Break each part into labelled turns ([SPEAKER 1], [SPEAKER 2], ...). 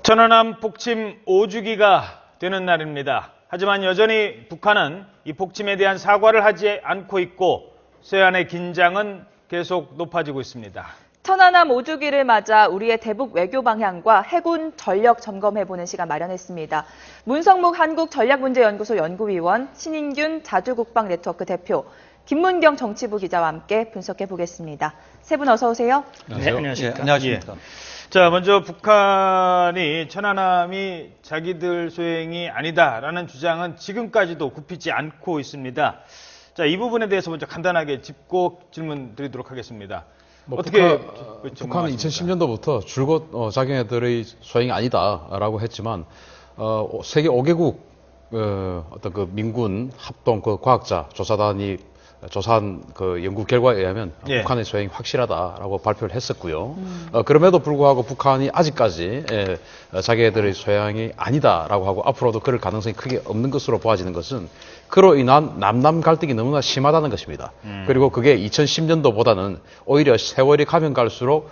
[SPEAKER 1] 천안함 폭침 5주기가 되는 날입니다. 하지만 여전히 북한은 이 폭침에 대한 사과를 하지 않고 있고 서해안의 긴장은 계속 높아지고 있습니다.
[SPEAKER 2] 천안함 5주기를 맞아 우리의 대북 외교 방향과 해군 전력 점검해보는 시간 마련했습니다. 문성묵 한국전략문제연구소 연구위원, 신인균 자주국방네트워크 대표, 김문경 정치부 기자와 함께 분석해보겠습니다. 세 분 어서 오세요.
[SPEAKER 1] 안녕하세요.
[SPEAKER 3] 네, 안녕하십니까.
[SPEAKER 1] 예, 안녕하십니까. 자, 먼저 북한이 천안함이 자기들 소행이 아니다라는 주장은 지금까지도 굽히지 않고 있습니다. 자, 이 부분에 대해서 먼저 간단하게 짚고 질문 드리도록 하겠습니다. 어떻게
[SPEAKER 3] 북한은 2010년도부터 줄곧 자기네들의 소행이 아니다라고 했지만 세계 5개국 어떤 그 민군 합동 그 과학자 조사단이 조사한 그 연구 결과에 의하면 북한의 소행이 확실하다라고 발표를 했었고요. 그럼에도 불구하고 북한이 아직까지 자기네들의 소행이 아니다라고 하고 앞으로도 그럴 가능성이 크게 없는 것으로 보아지는 것은 그로 인한 남남 갈등이 너무나 심하다는 것입니다. 그리고 그게 2010년도보다는 오히려 세월이 가면 갈수록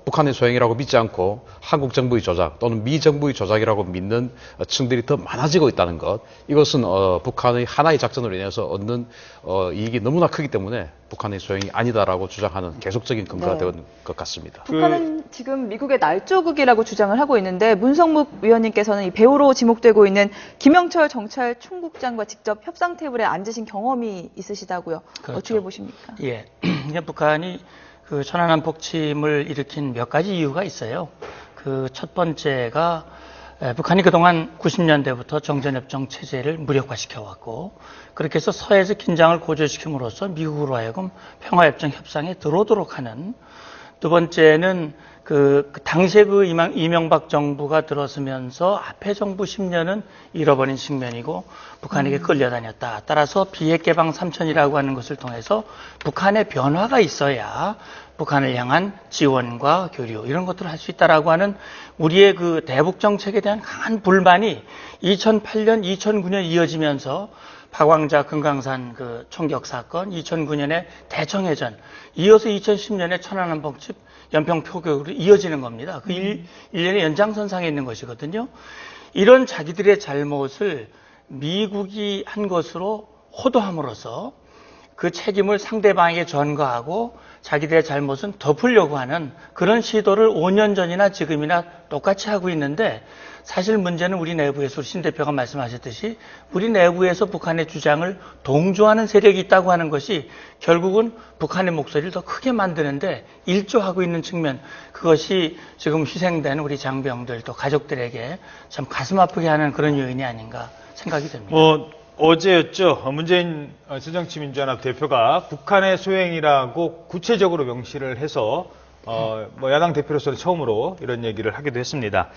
[SPEAKER 3] 북한의 소행이라고 믿지 않고 한국 정부의 조작 또는 미 정부의 조작이라고 믿는 층들이 더 많아지고 있다는 것. 이것은 북한의 하나의 작전으로 인해서 얻는 이익이 너무나 크기 때문에 북한의 소행이 아니다라고 주장하는 계속적인 근거가 된 것 같습니다.
[SPEAKER 2] 북한은 지금 미국의 날조극이라고 주장을 하고 있는데 문성묵 위원님께서는 이 배우로 지목되고 있는 김영철 정찰 총국장과 직접 협상 테이블에 앉으신 경험이 있으시다고요.
[SPEAKER 4] 그렇죠.
[SPEAKER 2] 어떻게 보십니까?
[SPEAKER 4] 예, 북한이 그 천안함 폭침을 일으킨 몇 가지 이유가 있어요. 그 첫 번째가 북한이 그동안 90년대부터 정전협정 체제를 무력화시켜 왔고 그렇게 해서 서해에서 긴장을 고조시킴으로써 미국으로 하여금 평화협정 협상에 들어오도록 하는. 두 번째는 그 당시에 그 이명박 정부가 들어서면서 앞에 정부 10년은 잃어버린 측면이고 북한에게 끌려다녔다. 따라서 비핵개방 3천이라고 하는 것을 통해서 북한의 변화가 있어야 북한을 향한 지원과 교류 이런 것들을 할 수 있다라고 하는 우리의 그 대북 정책에 대한 강한 불만이 2008년, 2009년 이어지면서 박왕자 금강산 그 총격 사건, 2009년에 대청해전, 이어서 2010년에 천안함 폭침, 연평 표격으로 이어지는 겁니다. 그 일련의 연장선상에 있는 것이거든요. 이런 자기들의 잘못을 미국이 한 것으로 호도함으로써 그 책임을 상대방에게 전가하고 자기들의 잘못은 덮으려고 하는 그런 시도를 5년 전이나 지금이나 똑같이 하고 있는데 사실 문제는 우리 내부에서 신 대표가 말씀하셨듯이 우리 내부에서 북한의 주장을 동조하는 세력이 있다고 하는 것이 결국은 북한의 목소리를 더 크게 만드는데 일조하고 있는 측면, 그것이 지금 희생된 우리 장병들 또 가족들에게 참 가슴 아프게 하는 그런 요인이 아닌가 생각이 됩니다.
[SPEAKER 1] 어제였죠. 문재인 새정치민주연합 대표가 북한의 소행이라고 구체적으로 명시를 해서 야당 대표로서는 처음으로 이런 얘기를 하기도 했습니다.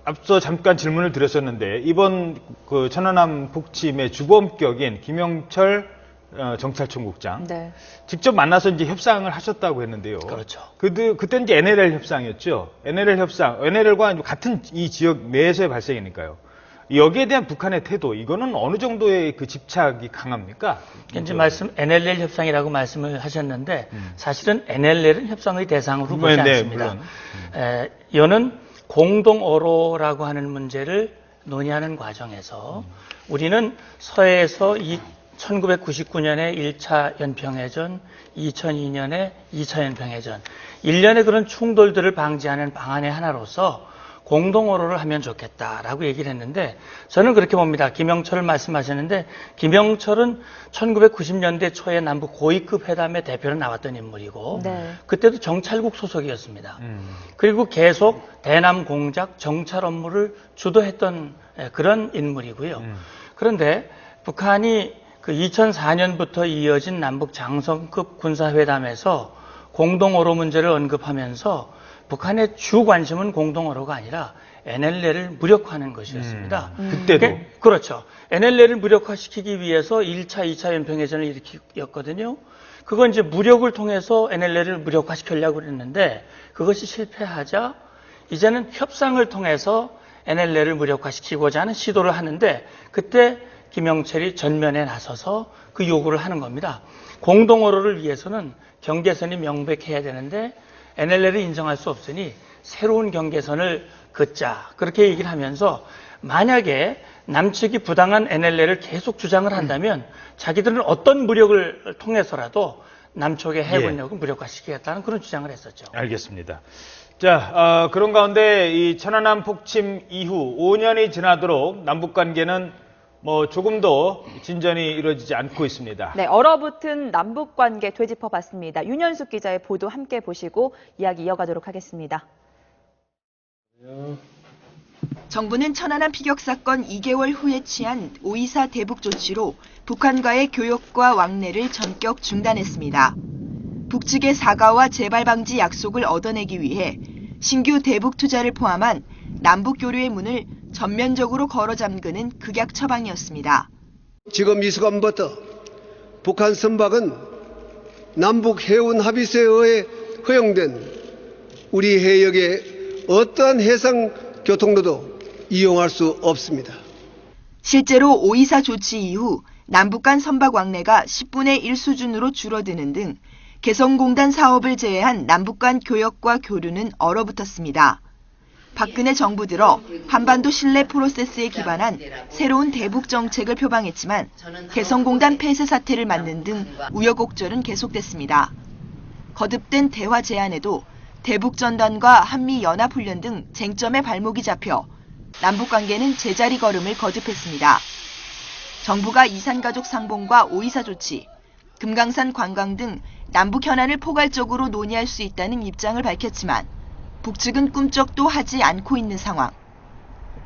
[SPEAKER 1] 앞서 잠깐 질문을 드렸었는데 이번 그 천안함 폭침의 주범격인 김영철 정찰총국장 직접 만나서 이제 협상을 하셨다고 했는데요.
[SPEAKER 4] 그렇죠.
[SPEAKER 1] 그때 이제 NLL 협상이었죠. NLL 협상, NLL과 같은 이 지역 내에서의 발생이니까요. 여기에 대한 북한의 태도, 이거는 어느 정도의 그 집착이 강합니까?
[SPEAKER 4] 이제 NLL 협상이라고 말씀을 하셨는데 사실은 NLL은 협상의 대상으로 보지 않습니다. 이거는 공동어로라고 하는 문제를 논의하는 과정에서 우리는 서해에서 1999년에 1차 연평해전, 2002년에 2차 연평해전, 일련의 그런 충돌들을 방지하는 방안의 하나로서 공동어로를 하면 좋겠다라고 얘기를 했는데 저는 그렇게 봅니다. 김영철을 말씀하셨는데 김영철은 1990년대 초에 남북 고위급 회담의 대표로 나왔던 인물이고 그때도 정찰국 소속이었습니다. 그리고 계속 대남 공작 정찰 업무를 주도했던 그런 인물이고요. 그런데 북한이 그 2004년부터 이어진 남북 장성급 군사회담에서 공동어로 문제를 언급하면서 북한의 주 관심은 공동어로가 아니라 NLL을 무력화하는 것이었습니다.
[SPEAKER 1] 그때도?
[SPEAKER 4] 그렇죠. NLL을 무력화시키기 위해서 1차, 2차 연평해전을 일으켰거든요. 그건 이제 무력을 통해서 NLL을 무력화시키려고 했는데 그것이 실패하자 이제는 협상을 통해서 NLL을 무력화시키고자 하는 시도를 하는데 그때 김영철이 전면에 나서서 그 요구를 하는 겁니다. 공동어로를 위해서는 경계선이 명백해야 되는데 NLL을 인정할 수 없으니 새로운 경계선을 긋자 그렇게 얘기를 하면서 만약에 남측이 부당한 NLL을 계속 주장을 한다면 자기들은 어떤 무력을 통해서라도 남쪽의 해군력을 무력화시키겠다는 그런 주장을 했었죠.
[SPEAKER 1] 알겠습니다. 자, 그런 가운데 이 천안함 폭침 이후 5년이 지나도록 남북 관계는 조금 더 진전이 이루어지지 않고 있습니다.
[SPEAKER 2] 네, 얼어붙은 남북 관계 되짚어 봤습니다. 윤현숙 기자의 보도 함께 보시고 이야기 이어가도록 하겠습니다.
[SPEAKER 5] 정부는 천안함 피격 사건 2개월 후에 취한 5.24 대북 조치로 북한과의 교역과 왕래를 전격 중단했습니다. 북측의 사과와 재발 방지 약속을 얻어내기 위해 신규 대북 투자를 포함한 남북 교류의 문을 전면적으로 걸어 잠그는 극약 처방이었습니다.
[SPEAKER 6] 지금 이 순간부터 북한 선박은 남북 해운 합의서에 의해 허용된 우리 해역의 어떠한 해상 교통로도 이용할 수 없습니다.
[SPEAKER 5] 실제로 5.24 조치 이후 남북 간 선박 왕래가 10분의 1 수준으로 줄어드는 등 개성공단 사업을 제외한 남북 간 교역과 교류는 얼어붙었습니다. 박근혜 정부 들어 한반도 신뢰 프로세스에 기반한 새로운 대북 정책을 표방했지만 개성공단 폐쇄 사태를 맞는 등 우여곡절은 계속됐습니다. 거듭된 대화 제안에도 대북전단과 한미연합훈련 등 쟁점에 발목이 잡혀 남북관계는 제자리 걸음을 거듭했습니다. 정부가 이산가족 상봉과 5.24 조치, 금강산 관광 등 남북 현안을 포괄적으로 논의할 수 있다는 입장을 밝혔지만 북측은 꿈쩍도 하지 않고 있는 상황.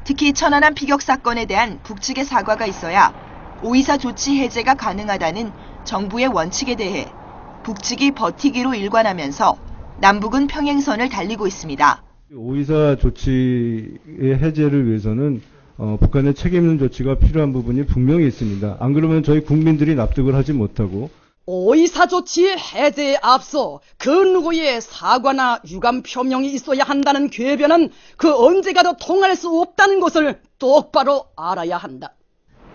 [SPEAKER 5] 특히 천안함 피격 사건에 대한 북측의 사과가 있어야 5.24 조치 해제가 가능하다는 정부의 원칙에 대해 북측이 버티기로 일관하면서 남북은 평행선을 달리고 있습니다.
[SPEAKER 7] 5.24 조치의 해제를 위해서는 북한의 책임 있는 조치가 필요한 부분이 분명히 있습니다. 안 그러면 저희 국민들이 납득을 하지 못하고
[SPEAKER 8] 5.24 조치 해제에 앞서 그 누구의 사과나 유감 표명이 있어야 한다는 궤변은 그 언제 가도 통할 수 없다는 것을 똑바로 알아야 한다.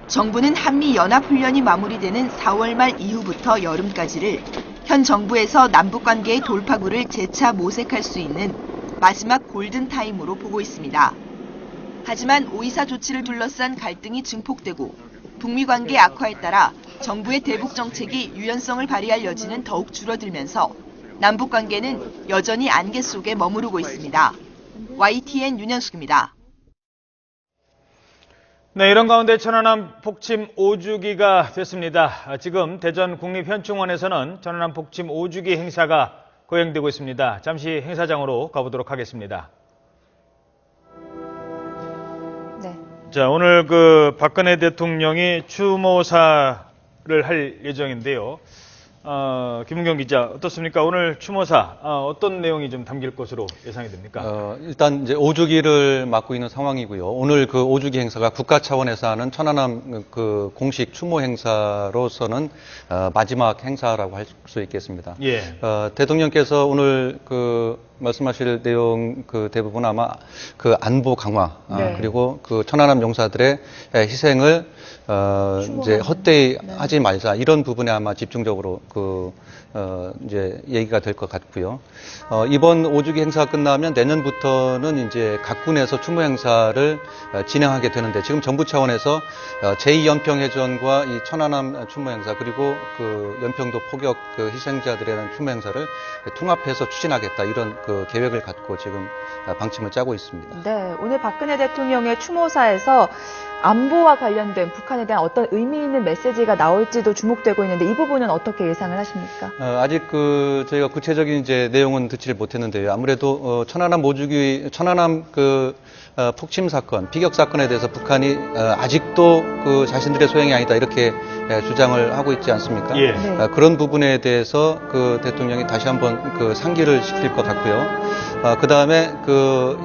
[SPEAKER 5] 정부는 한미연합훈련이 마무리되는 4월 말 이후부터 여름까지를 현 정부에서 남북관계의 돌파구를 재차 모색할 수 있는 마지막 골든타임으로 보고 있습니다. 하지만 5.24 조치를 둘러싼 갈등이 증폭되고 북미 관계 악화에 따라 정부의 대북 정책이 유연성을 발휘할 여지는 더욱 줄어들면서 남북 관계는 여전히 안개 속에 머무르고 있습니다. YTN 윤현숙입니다.
[SPEAKER 1] 네, 이런 가운데 천안함 폭침 5주기가 됐습니다. 지금 대전 국립현충원에서는 천안함 폭침 5주기 행사가 거행되고 있습니다. 잠시 행사장으로 가보도록 하겠습니다.
[SPEAKER 2] 네.
[SPEAKER 1] 자, 오늘 박근혜 대통령이 추모사를 할 예정인데요. 김은경 기자, 어떻습니까? 오늘 추모사, 어떤 내용이 좀 담길 것으로 예상이 됩니까?
[SPEAKER 9] 일단 이제 5주기를 맞고 있는 상황이고요. 오늘 그 5주기 행사가 국가 차원에서 하는 천안함 공식 추모 행사로서는 마지막 행사라고 할 수 있겠습니다.
[SPEAKER 1] 예.
[SPEAKER 9] 대통령께서 오늘 말씀하실 내용 대부분 아마 안보 강화,
[SPEAKER 2] 네.
[SPEAKER 9] 그리고 천안함 용사들의 희생을 이제 헛되이 하지 말자 이런 부분에 아마 집중적으로 이제 얘기가 될 것 같고요. 이번 5주기 행사가 끝나면 내년부터는 이제 각 군에서 추모 행사를 진행하게 되는데 지금 정부 차원에서 제2연평해전과 이 천안함 추모 행사 그리고 연평도 포격 희생자들에 대한 추모 행사를 통합해서 추진하겠다 이런 계획을 갖고 지금 방침을 짜고 있습니다.
[SPEAKER 2] 네, 오늘 박근혜 대통령의 추모사에서 안보와 관련된 북한에 대한 어떤 의미 있는 메시지가 나올지도 주목되고 있는데 이 부분은 어떻게 예상을 하십니까?
[SPEAKER 9] 아직 저희가 구체적인 이제 내용은 듣지를 못했는데요. 아무래도 천안함 폭침 사건, 피격 사건에 대해서 북한이 아직도 자신들의 소행이 아니다 이렇게 주장을 하고 있지 않습니까?
[SPEAKER 1] 예.
[SPEAKER 2] 네.
[SPEAKER 9] 그런 부분에 대해서 대통령이 다시 한번 상기를 시킬 것 같고요. 그 다음에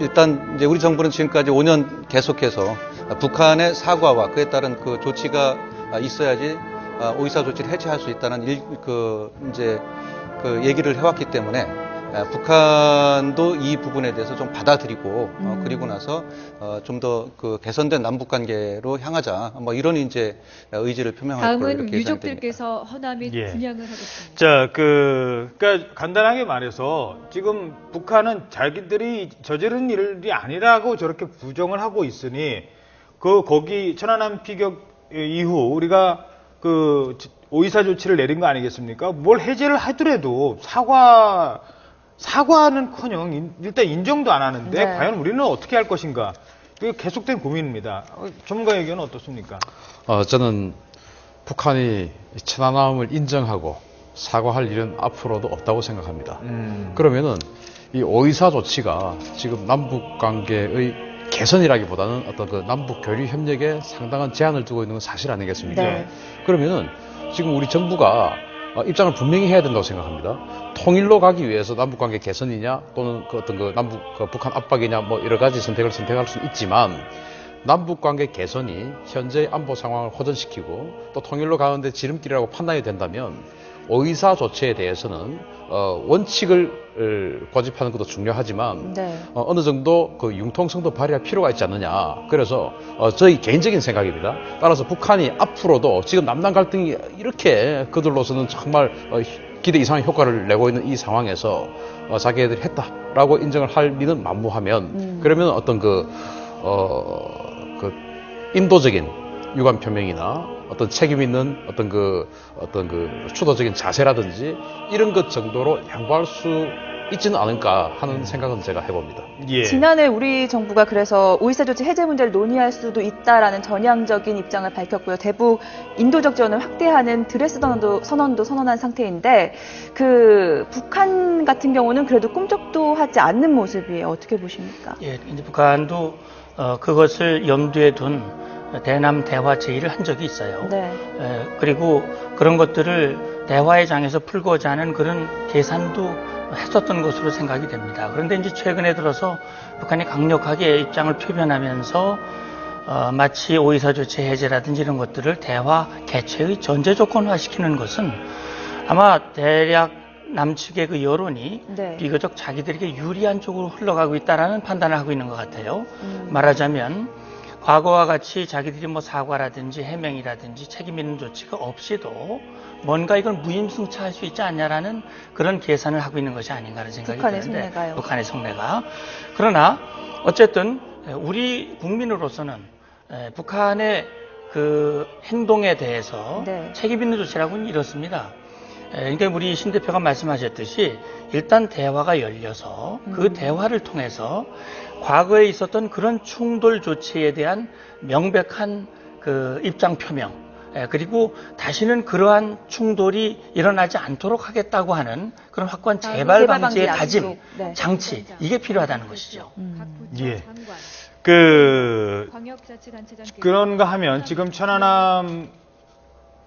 [SPEAKER 9] 일단 이제 우리 정부는 지금까지 5년 계속해서 북한의 사과와 그에 따른 조치가 있어야지 5.24 조치를 해체할 수 있다는 이제 얘기를 해왔기 때문에 북한도 이 부분에 대해서 좀 받아들이고 그리고 나서 좀 더 그 개선된 남북 관계로 향하자 뭐 이런 이제 의지를 표명할 거예요.
[SPEAKER 10] 다음은
[SPEAKER 9] 이렇게 예상됩니다.
[SPEAKER 10] 유족들께서 헌화 및
[SPEAKER 1] 예.
[SPEAKER 10] 분양을 하겠습니다.
[SPEAKER 1] 자, 그러니까 간단하게 말해서 지금 북한은 자기들이 저지른 일이 아니라고 저렇게 부정을 하고 있으니 거기 천안함 피격 이후 우리가 그 오이사 조치를 내린 거 아니겠습니까? 뭘 해제를 하더라도 사과는커녕 일단 인정도 안 하는데
[SPEAKER 2] 네.
[SPEAKER 1] 과연 우리는 어떻게 할 것인가? 그게 계속된 고민입니다. 전문가 의견은 어떻습니까?
[SPEAKER 3] 저는 북한이 천안함을 인정하고 사과할 일은 앞으로도 없다고 생각합니다. 그러면은 이 오이사 조치가 지금 남북 관계의 개선이라기보다는 어떤 그 남북 교류 협력에 상당한 제한을 두고 있는 건 사실 아니겠습니까?
[SPEAKER 2] 네.
[SPEAKER 3] 그러면은 지금 우리 정부가 입장을 분명히 해야 된다고 생각합니다. 통일로 가기 위해서 남북 관계 개선이냐 또는 그 어떤 그 남북 그 북한 압박이냐 뭐 여러 가지 선택을 선택할 수는 있지만 남북 관계 개선이 현재의 안보 상황을 호전시키고 또 통일로 가는데 지름길이라고 판단이 된다면 오이사 조치에 대해서는 원칙을 고집하는 것도 중요하지만
[SPEAKER 2] 네.
[SPEAKER 3] 어느 정도 그 융통성도 발휘할 필요가 있지 않느냐. 그래서 저희 개인적인 생각입니다. 따라서 북한이 앞으로도 지금 남남 갈등이 이렇게 그들로서는 정말 기대 이상의 효과를 내고 있는 이 상황에서 자기네들이 했다라고 인정을 할 믿음 만무하면 그러면 어떤 그 인도적인 유감 표명이나 어떤 책임 있는 어떤 그 추도적인 자세라든지 이런 것 정도로 양보할 수 있지는 않을까 하는 생각은 제가 해봅니다.
[SPEAKER 1] 예.
[SPEAKER 2] 지난해 우리 정부가 그래서 오이사 조치 해제 문제를 논의할 수도 있다라는 전향적인 입장을 밝혔고요. 대북 인도적 지원을 확대하는 드레스 선언도 선언한 상태인데 그 북한 같은 경우는 그래도 꿈쩍도 하지 않는 모습이에요. 어떻게 보십니까?
[SPEAKER 4] 예, 이제 북한도 그것을 염두에 둔 대남 대화 제의를 한 적이 있어요.
[SPEAKER 2] 네.
[SPEAKER 4] 그리고 그런 것들을 대화의 장에서 풀고자 하는 그런 계산도 했었던 것으로 생각이 됩니다. 그런데 이제 최근에 들어서 북한이 강력하게 입장을 표현하면서 마치 오이사 조치 해제라든지 이런 것들을 대화 개최의 전제 조건화시키는 것은 아마 대략 남측의 그 여론이
[SPEAKER 2] 네.
[SPEAKER 4] 비교적 자기들에게 유리한 쪽으로 흘러가고 있다라는 판단을 하고 있는 것 같아요. 말하자면 과거와 같이 자기들이 뭐 사과라든지 해명이라든지 책임 있는 조치가 없이도 뭔가 이걸 무임승차할 수 있지 않냐라는 그런 계산을 하고 있는 것이 아닌가 하는 생각이
[SPEAKER 2] 북한의
[SPEAKER 4] 드는데
[SPEAKER 2] 속내가요.
[SPEAKER 4] 북한의 속내가. 그러나 어쨌든 우리 국민으로서는 북한의 그 행동에 대해서
[SPEAKER 2] 네.
[SPEAKER 4] 책임 있는 조치라고는 이렇습니다. 그러니까 우리 신 대표가 말씀하셨듯이 일단 대화가 열려서 그 대화를 통해서 과거에 있었던 그런 충돌 조치에 대한 명백한 그 입장 표명, 그리고 다시는 그러한 충돌이 일어나지 않도록 하겠다고 하는 그런 확고한 재발 방지의 다짐,
[SPEAKER 2] 약속. 네.
[SPEAKER 4] 장치, 이게 필요하다는 것이죠.
[SPEAKER 1] 예.
[SPEAKER 10] 광역자치단체장께서
[SPEAKER 1] 그런가 하면 지금 천안함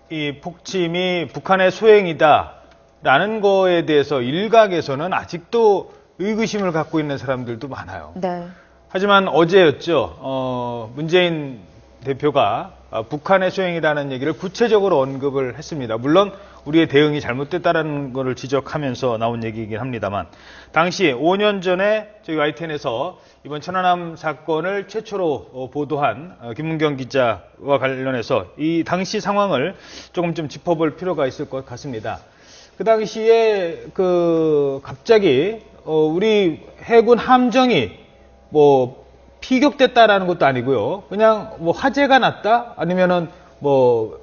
[SPEAKER 1] 이 폭침이 북한의 소행이다라는 거에 대해서 일각에서는 아직도 의구심을 갖고 있는 사람들도 많아요.
[SPEAKER 2] 네.
[SPEAKER 1] 하지만 어제였죠. 문재인 대표가 북한의 소행이라는 얘기를 구체적으로 언급을 했습니다. 물론 우리의 대응이 잘못됐다는 것을 지적하면서 나온 얘기이긴 합니다만 당시 5년 전에 저희 YTN에서 이번 천안함 사건을 최초로 보도한 김문경 기자와 관련해서 이 당시 상황을 조금 좀 짚어볼 필요가 있을 것 같습니다. 그 당시에 갑자기 우리 해군 함정이 뭐 피격됐다라는 것도 아니고요. 그냥 뭐 화재가 났다 아니면은 뭐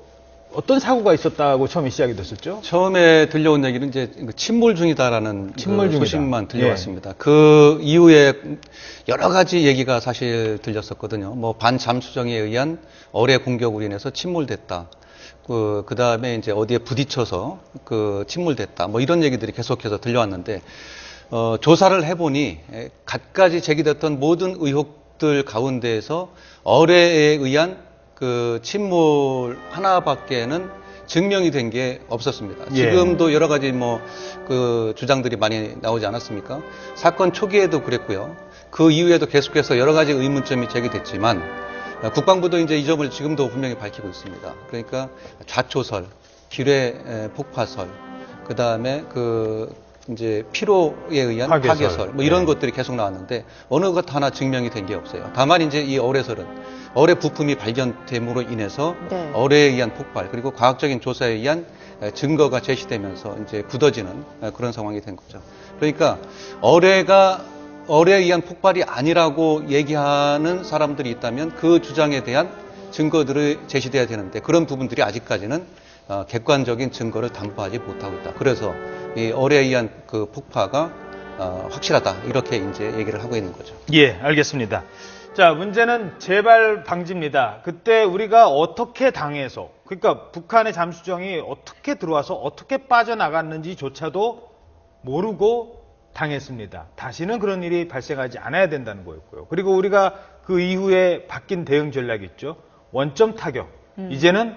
[SPEAKER 1] 어떤 사고가 있었다고 처음에 시작이 됐었죠?
[SPEAKER 9] 처음에 들려온 얘기는 이제 침몰 중이다라는
[SPEAKER 1] 침몰 중이다.
[SPEAKER 9] 소식만 들려왔습니다. 그 이후에 여러 가지 얘기가 사실 들렸었거든요. 뭐 반잠수정에 의한 어뢰 공격으로 인해서 침몰됐다. 그 다음에 이제 어디에 부딪혀서 침몰됐다. 뭐 이런 얘기들이 계속해서 들려왔는데, 조사를 해보니 갖가지 제기됐던 모든 의혹들 가운데에서 어뢰에 의한 침몰 하나밖에는 증명이 된 게 없었습니다.
[SPEAKER 1] 예.
[SPEAKER 9] 지금도 여러 가지 주장들이 많이 나오지 않았습니까? 사건 초기에도 그랬고요. 그 이후에도 계속해서 여러 가지 의문점이 제기됐지만, 국방부도 이제 이 점을 지금도 분명히 밝히고 있습니다. 그러니까 좌초설, 기뢰 폭파설, 그 다음에 이제 피로에 의한 파괴설 뭐 이런 것들이 계속 나왔는데 어느 것 하나 증명이 된 게 없어요. 다만 이제 이 어뢰설은 어뢰 부품이 발견됨으로 인해서
[SPEAKER 2] 네.
[SPEAKER 9] 어뢰에 의한 폭발 그리고 과학적인 조사에 의한 증거가 제시되면서 이제 굳어지는 그런 상황이 된 거죠. 그러니까 어뢰에 의한 폭발이 아니라고 얘기하는 사람들이 있다면 그 주장에 대한 증거들을 제시돼야 되는데 그런 부분들이 아직까지는 객관적인 증거를 담보하지 못하고 있다. 그래서 이 어뢰에 의한 그 폭파가 확실하다. 이렇게 이제 얘기를 하고 있는 거죠.
[SPEAKER 1] 예, 알겠습니다. 자, 문제는 재발 방지입니다. 그때 우리가 어떻게 당해서, 그러니까 북한의 잠수정이 어떻게 들어와서 어떻게 빠져나갔는지조차도 모르고 당했습니다. 다시는 그런 일이 발생하지 않아야 된다는 거였고요. 그리고 우리가 그 이후에 바뀐 대응 전략이 있죠. 원점 타격. 이제는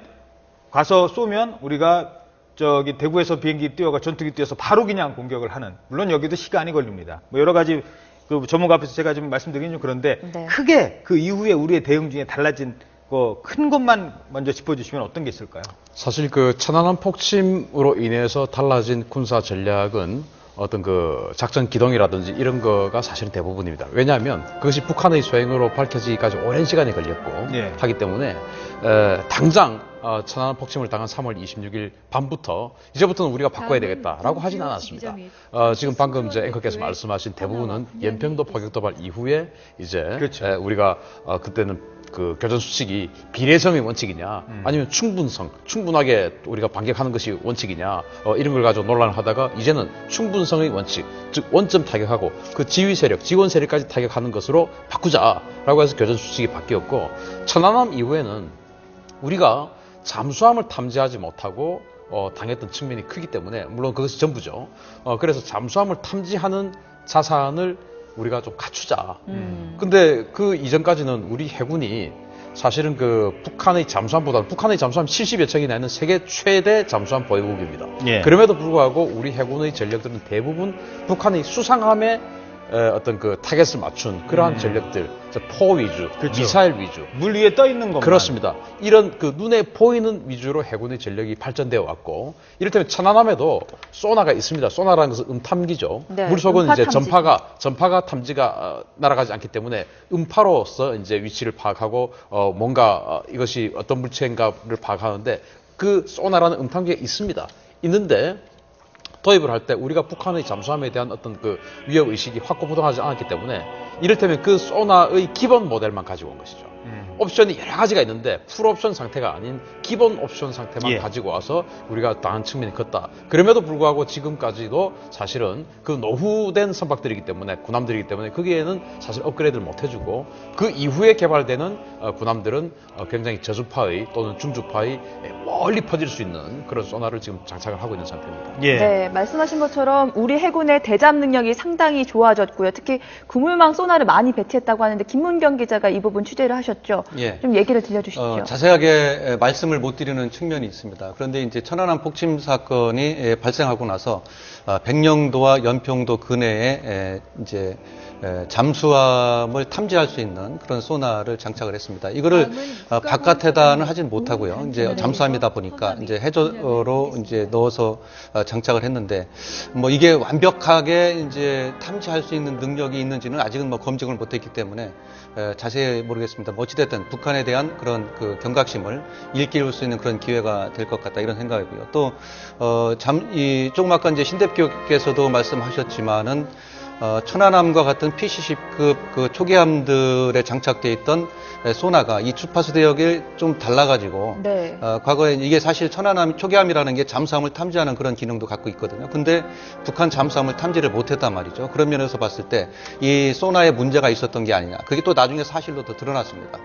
[SPEAKER 1] 가서 쏘면 우리가 저기 대구에서 비행기 뛰어가 전투기 뛰어서 바로 그냥 공격을 하는. 물론 여기도 시간이 걸립니다. 뭐 여러 가지 그 전문가 앞에서 제가 좀 말씀드리긴 좀 그런데
[SPEAKER 2] 네.
[SPEAKER 1] 크게 그 이후에 우리의 대응 중에 달라진 거 큰 것만 먼저 짚어주시면 어떤 게 있을까요?
[SPEAKER 3] 사실 그 천안함 폭침으로 인해서 달라진 군사 전략은 어떤 그 작전 기동이라든지 이런 거가 사실은 대부분입니다. 왜냐하면 그것이 북한의 소행으로 밝혀지기까지 오랜 시간이 걸렸고
[SPEAKER 1] 예.
[SPEAKER 3] 하기 때문에 당장 천안함 폭침을 당한 3월 26일 밤부터 이제부터는 우리가 바꿔야 되겠다라고 하진 않았습니다. 지금 방금 이제 앵커께서 말씀하신 대부분은 연평도 포격 도발 이후에 이제
[SPEAKER 1] 그렇죠.
[SPEAKER 3] 우리가 그때는 그 교전 수칙이 비례성의 원칙이냐 아니면 충분하게 우리가 반격하는 것이 원칙이냐 이런 걸 가지고 논란을 하다가 이제는 충분성의 원칙, 즉 원점 타격하고 그 지휘 세력, 지원 세력까지 타격하는 것으로 바꾸자라고 해서 교전 수칙이 바뀌었고 천안함 이후에는 우리가 잠수함을 탐지하지 못하고 당했던 측면이 크기 때문에 물론 그것이 전부죠. 그래서 잠수함을 탐지하는 자산을 우리가 좀 갖추자. 근데 그 이전까지는 우리 해군이 사실은 그 북한의 잠수함보다는 북한의 잠수함 70여 척이나 있는 세계 최대 잠수함 보유국입니다.
[SPEAKER 1] 예.
[SPEAKER 3] 그럼에도 불구하고 우리 해군의 전력들은 대부분 북한의 수상함에 어떤 그 타겟을 맞춘 그러한 전력들, 포 위주,
[SPEAKER 1] 그렇죠.
[SPEAKER 3] 미사일 위주.
[SPEAKER 1] 물 위에 떠 있는 것만.
[SPEAKER 3] 그렇습니다. 이런 그 눈에 보이는 위주로 해군의 전력이 발전되어 왔고, 이를테면 천안함에도 소나가 있습니다. 소나라는 것은 음탐기죠.
[SPEAKER 2] 네,
[SPEAKER 3] 물속은
[SPEAKER 2] 음파
[SPEAKER 3] 이제
[SPEAKER 2] 탐지.
[SPEAKER 3] 전파가 탐지가 날아가지 않기 때문에 음파로서 이제 위치를 파악하고 뭔가 이것이 어떤 물체인가를 파악하는데 그 소나라는 음탐기가 있습니다. 있는데 도입을 할 때 우리가 북한의 잠수함에 대한 어떤 그 위협 의식이 확고부동하지 않았기 때문에 이를테면 그 소나의 기본 모델만 가지고 온 것이죠. 옵션이 여러 가지가 있는데 풀옵션 상태가 아닌 기본 옵션 상태만
[SPEAKER 1] 예.
[SPEAKER 3] 가지고 와서 우리가 당한 측면이 컸다. 그럼에도 불구하고 지금까지도 사실은 그 노후된 선박들이기 때문에 군함들이기 때문에 거기에는 사실 업그레이드를 못 해주고 그 이후에 개발되는 군함들은 굉장히 저주파의 또는 중주파의 멀리 퍼질 수 있는 그런 소나를 지금 장착을 하고 있는 상태입니다.
[SPEAKER 1] 예.
[SPEAKER 2] 네, 말씀하신 것처럼 우리 해군의 대잠 능력이 상당히 좋아졌고요. 특히 구물망 소나를 많이 배치했다고 하는데 김문경 기자가 이 부분 취재를 하셨죠.
[SPEAKER 9] 예.
[SPEAKER 2] 좀 얘기를 들려주시죠.
[SPEAKER 9] 자세하게 말씀을 못 드리는 측면이 있습니다. 그런데 이제 천안함 폭침 사건이 발생하고 나서 백령도와 연평도 근해에 이제 잠수함을 탐지할 수 있는 그런 소나를 장착을 했습니다. 이거를 바깥에다는 하진 못하고요. 이제 잠수함이다 보니까 이제 해저로 이제 넣어서 장착을 했는데 뭐 이게 완벽하게 이제 탐지할 수 있는 능력이 있는지는 아직은 뭐 검증을 못했기 때문에 자세히 모르겠습니다. 뭐 어찌됐든 북한에 대한 그런 그 경각심을 일깨울 수 있는 그런 기회가 될 것 같다 이런 생각이고요. 또 조금 아까 이제 신대표께서도 말씀하셨지만은 천안함과 같은 P-70급 그 초기함들에 장착되어 있던 소나가 이 주파수 대역이 좀 달라가지고
[SPEAKER 2] 네.
[SPEAKER 9] 과거에 이게 사실 천안함 초기함이라는 게 잠수함을 탐지하는 그런 기능도 갖고 있거든요. 근데 북한 잠수함을 탐지를 못했단 말이죠. 그런 면에서 봤을 때 이 소나에 문제가 있었던 게 아니냐. 그게 또 나중에 사실로 더 드러났습니다.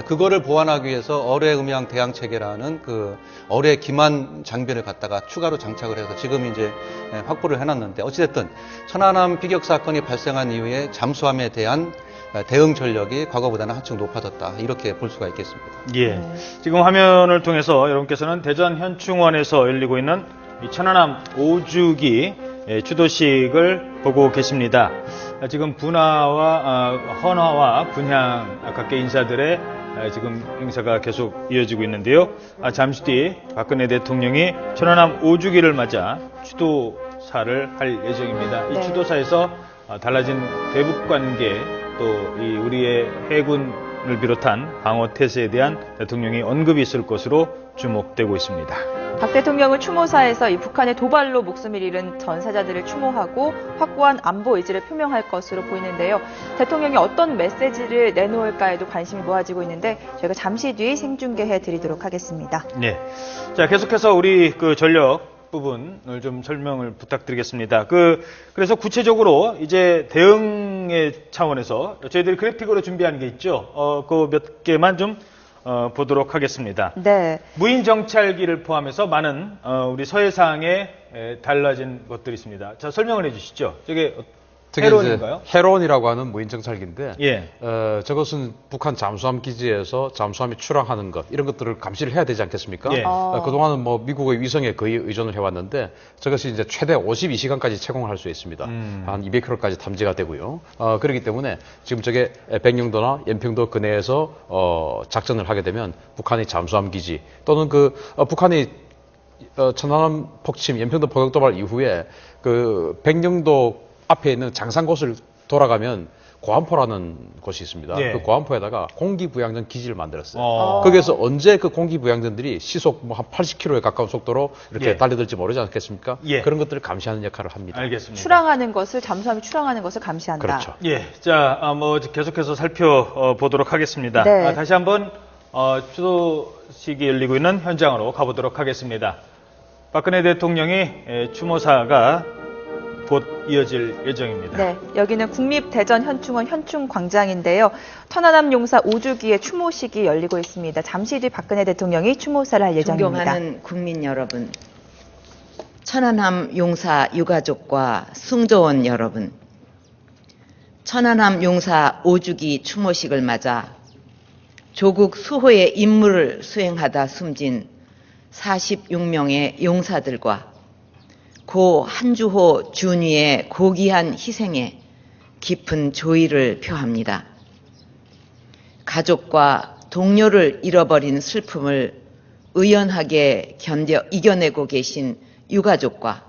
[SPEAKER 9] 그거를 보완하기 위해서 어뢰 음향 대항 체계라는 그 어뢰 기만 장비를 갖다가 추가로 장착을 해서 지금 이제 확보를 해놨는데 어찌됐든 천안함 비격 사건이 발생한 이후에 잠수함에 대한 대응 전력이 과거보다는 한층 높아졌다 이렇게 볼 수가 있겠습니다.
[SPEAKER 1] 예. 지금 화면을 통해서 여러분께서는 대전 현충원에서 열리고 있는 이 천안함 5주기 추도식을 보고 계십니다. 지금 분화와 헌화와 분향 각계 인사들의 지금 행사가 계속 이어지고 있는데요. 잠시 뒤 박근혜 대통령이 천안함 5주기를 맞아 추도 추도사를 할 예정입니다.
[SPEAKER 2] 네.
[SPEAKER 1] 이 추도사에서 달라진 대북 관계 또 이 우리의 해군을 비롯한 방어 태세에 대한 대통령의 언급이 있을 것으로 주목되고 있습니다.
[SPEAKER 2] 박 대통령은 추모사에서 이 북한의 도발로 목숨을 잃은 전사자들을 추모하고 확고한 안보 의지를 표명할 것으로 보이는데요. 대통령이 어떤 메시지를 내놓을까에도 관심이 모아지고 있는데 저희가 잠시 뒤 생중계해 드리도록 하겠습니다.
[SPEAKER 1] 네. 자, 계속해서 우리 그 전력 부분을 좀 설명을 부탁드리겠습니다. 그래서 구체적으로 이제 대응의 차원에서 저희들이 그래픽으로 준비한 게 있죠. 그 몇 개만 좀 보도록 하겠습니다.
[SPEAKER 2] 네.
[SPEAKER 1] 무인 정찰기를 포함해서 많은 우리 서해상에 달라진 것들이 있습니다. 자, 설명을 해주시죠. 저게
[SPEAKER 3] 특히
[SPEAKER 1] 헤론인가요?
[SPEAKER 3] 이제 헤론이라고 하는 무인 정찰기인데,
[SPEAKER 1] 예.
[SPEAKER 3] 저것은 북한 잠수함 기지에서 잠수함이 출항하는 것 이런 것들을 감시를 해야 되지 않겠습니까?
[SPEAKER 1] 예.
[SPEAKER 3] 그동안은 뭐 미국의 위성에 거의 의존을 해왔는데 저것이 이제 최대 52시간까지 채공을 할 수 있습니다. 한 200km까지 탐지가 되고요. 그렇기 때문에 지금 저게 백령도나 연평도 근해에서 작전을 하게 되면 북한의 잠수함 기지 또는 북한이 천안함 폭침, 연평도 포격 도발 이후에 그 백령도 앞에 있는 장산곳을 돌아가면 고안포라는 곳이 있습니다.
[SPEAKER 1] 예.
[SPEAKER 3] 그 고안포에다가 공기부양전 기지를 만들었어요. 거기에서 언제 그 공기부양전들이 시속 뭐 한 80km에 가까운 속도로 이렇게
[SPEAKER 1] 예.
[SPEAKER 3] 달려들지 모르지 않겠습니까?
[SPEAKER 1] 예.
[SPEAKER 3] 그런 것들을 감시하는 역할을 합니다.
[SPEAKER 1] 알겠습니다.
[SPEAKER 2] 잠수함이 출항하는 것을 감시한다.
[SPEAKER 3] 그렇죠.
[SPEAKER 1] 예. 자, 뭐 계속해서 살펴보도록 하겠습니다.
[SPEAKER 2] 네.
[SPEAKER 1] 다시 한번 추도식이 열리고 있는 현장으로 가보도록 하겠습니다. 박근혜 대통령의 추모사가 곧 이어질 예정입니다.
[SPEAKER 2] 네, 여기는 국립대전현충원 현충광장인데요. 천안함 용사 5주기의 추모식이 열리고 있습니다. 잠시 뒤 박근혜 대통령이 추모사를 할 예정입니다.
[SPEAKER 11] 존경하는 국민 여러분, 천안함 용사 유가족과 승조원 여러분, 천안함 용사 5주기 추모식을 맞아 조국 수호의 임무를 수행하다 숨진 46명의 용사들과 고 한주호 준위의 고귀한 희생에 깊은 조의를 표합니다. 가족과 동료를 잃어버린 슬픔을 의연하게 이겨내고 계신 유가족과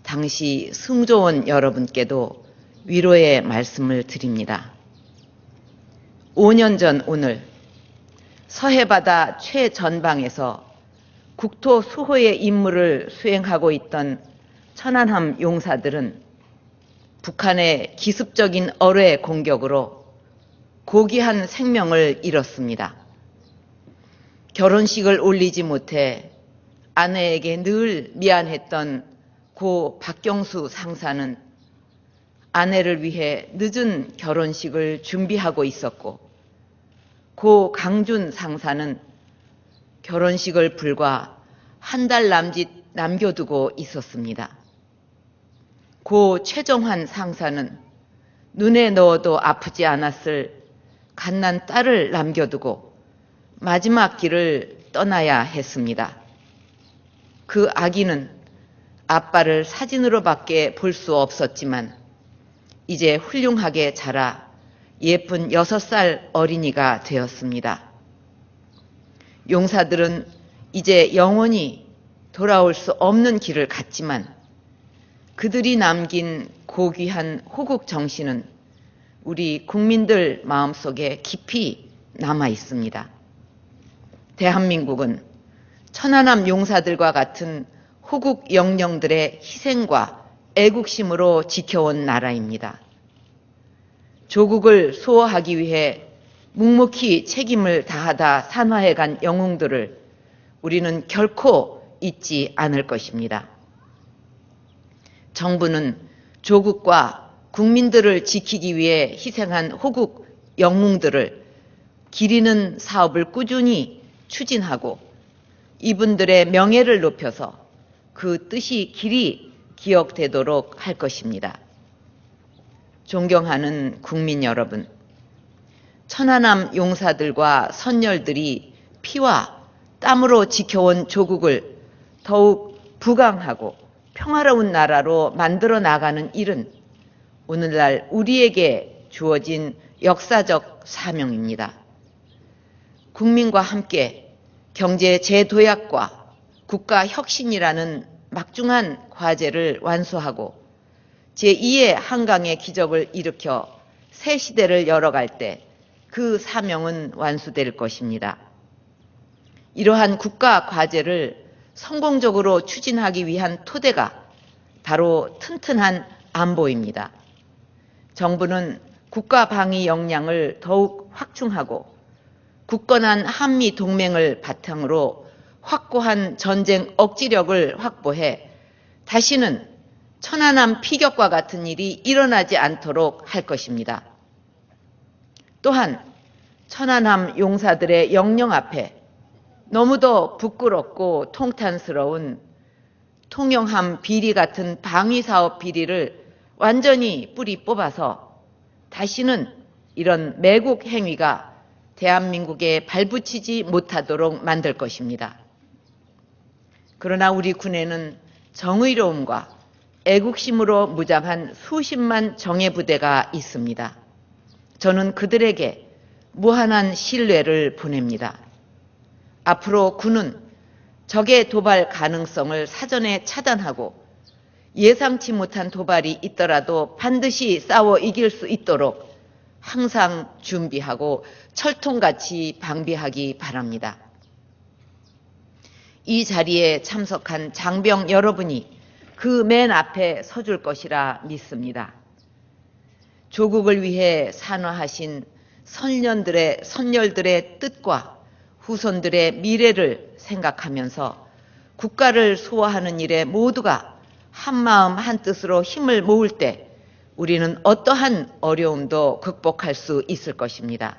[SPEAKER 11] 당시 승조원 여러분께도 위로의 말씀을 드립니다. 5년 전 오늘 서해바다 최전방에서 국토 수호의 임무를 수행하고 있던 천안함 용사들은 북한의 기습적인 어뢰 공격으로 고귀한 생명을 잃었습니다. 결혼식을 올리지 못해 아내에게 늘 미안했던 고 박경수 상사는 아내를 위해 늦은 결혼식을 준비하고 있었고, 고 강준 상사는 결혼식을 불과 한 달 남짓 남겨두고 있었습니다. 고 최정환 상사는 눈에 넣어도 아프지 않았을 갓난 딸을 남겨두고 마지막 길을 떠나야 했습니다. 그 아기는 아빠를 사진으로밖에 볼 수 없었지만 이제 훌륭하게 자라 예쁜 6살 어린이가 되었습니다. 용사들은 이제 영원히 돌아올 수 없는 길을 갔지만 그들이 남긴 고귀한 호국 정신은 우리 국민들 마음속에 깊이 남아 있습니다. 대한민국은 천안함 용사들과 같은 호국 영령들의 희생과 애국심으로 지켜온 나라입니다. 조국을 수호하기 위해 묵묵히 책임을 다하다 산화해간 영웅들을 우리는 결코 잊지 않을 것입니다. 정부는 조국과 국민들을 지키기 위해 희생한 호국 영웅들을 기리는 사업을 꾸준히 추진하고 이분들의 명예를 높여서 그 뜻이 길이 기억되도록 할 것입니다. 존경하는 국민 여러분, 천안함 용사들과 선열들이 피와 땀으로 지켜온 조국을 더욱 부강하고 평화로운 나라로 만들어 나가는 일은 오늘날 우리에게 주어진 역사적 사명입니다. 국민과 함께 경제 재도약과 국가 혁신이라는 막중한 과제를 완수하고 제2의 한강의 기적을 일으켜 새 시대를 열어갈 때 그 사명은 완수될 것입니다. 이러한 국가 과제를 성공적으로 추진하기 위한 토대가 바로 튼튼한 안보입니다. 정부는 국가 방위 역량을 더욱 확충하고 굳건한 한미 동맹을 바탕으로 확고한 전쟁 억지력을 확보해 다시는 천안함 피격과 같은 일이 일어나지 않도록 할 것입니다. 또한 천안함 용사들의 영령 앞에 너무도 부끄럽고 통탄스러운 통영함 비리 같은 방위사업 비리를 완전히 뿌리 뽑아서 다시는 이런 매국 행위가 대한민국에 발붙이지 못하도록 만들 것입니다. 그러나 우리 군에는 정의로움과 애국심으로 무장한 수십만 정예부대가 있습니다. 저는 그들에게 무한한 신뢰를 보냅니다. 앞으로 군은 적의 도발 가능성을 사전에 차단하고 예상치 못한 도발이 있더라도 반드시 싸워 이길 수 있도록 항상 준비하고 철통같이 방비하기 바랍니다. 이 자리에 참석한 장병 여러분이 그 맨 앞에 서줄 것이라 믿습니다. 조국을 위해 산화하신 선열들의 뜻과 후손들의 미래를 생각하면서 국가를 수호하는 일에 모두가 한마음 한뜻으로 힘을 모을 때 우리는 어떠한 어려움도 극복할 수 있을 것입니다.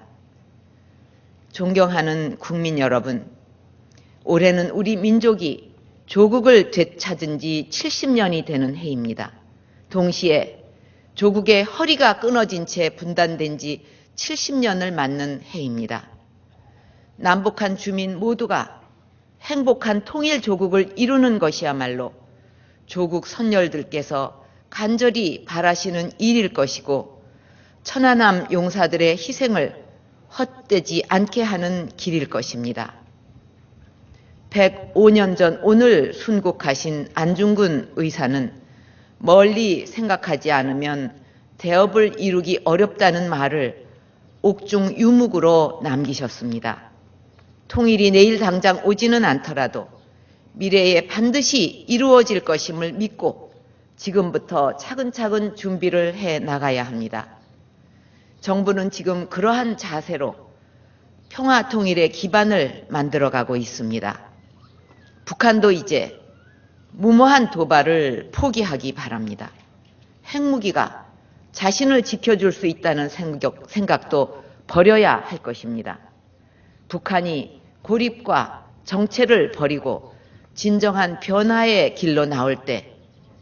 [SPEAKER 11] 존경하는 국민 여러분, 올해는 우리 민족이 조국을 되찾은 지 70년이 되는 해입니다. 동시에 조국의 허리가 끊어진 채 분단된 지 70년을 맞는 해입니다. 남북한 주민 모두가 행복한 통일 조국을 이루는 것이야말로 조국 선열들께서 간절히 바라시는 일일 것이고 천안함 용사들의 희생을 헛되지 않게 하는 길일 것입니다. 105년 전 오늘 순국하신 안중근 의사는 멀리 생각하지 않으면 대업을 이루기 어렵다는 말을 옥중 유묵으로 남기셨습니다. 통일이 내일 당장 오지는 않더라도 미래에 반드시 이루어질 것임을 믿고 지금부터 차근차근 준비를 해 나가야 합니다. 정부는 지금 그러한 자세로 평화 통일의 기반을 만들어가고 있습니다. 북한도 이제 무모한 도발을 포기하기 바랍니다. 핵무기가 자신을 지켜줄 수 있다는 생각도 버려야 할 것입니다. 북한이 고립과 정체를 버리고 진정한 변화의 길로 나올 때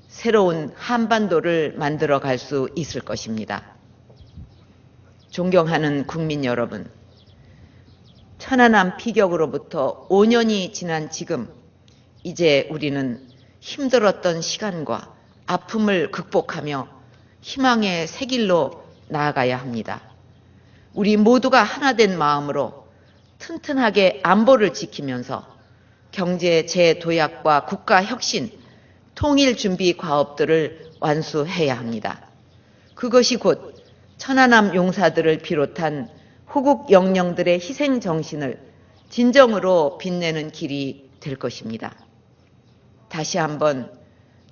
[SPEAKER 11] 새로운 한반도를 만들어 갈 수 있을 것입니다. 존경하는 국민 여러분, 천안함 피격으로부터 5년이 지난 지금 이제 우리는 힘들었던 시간과 아픔을 극복하며 희망의 새 길로 나아가야 합니다. 우리 모두가 하나된 마음으로 튼튼하게 안보를 지키면서 경제 재도약과 국가 혁신, 통일 준비 과업들을 완수해야 합니다. 그것이 곧 천안함 용사들을 비롯한 호국 영령들의 희생 정신을 진정으로 빛내는 길이 될 것입니다. 다시 한번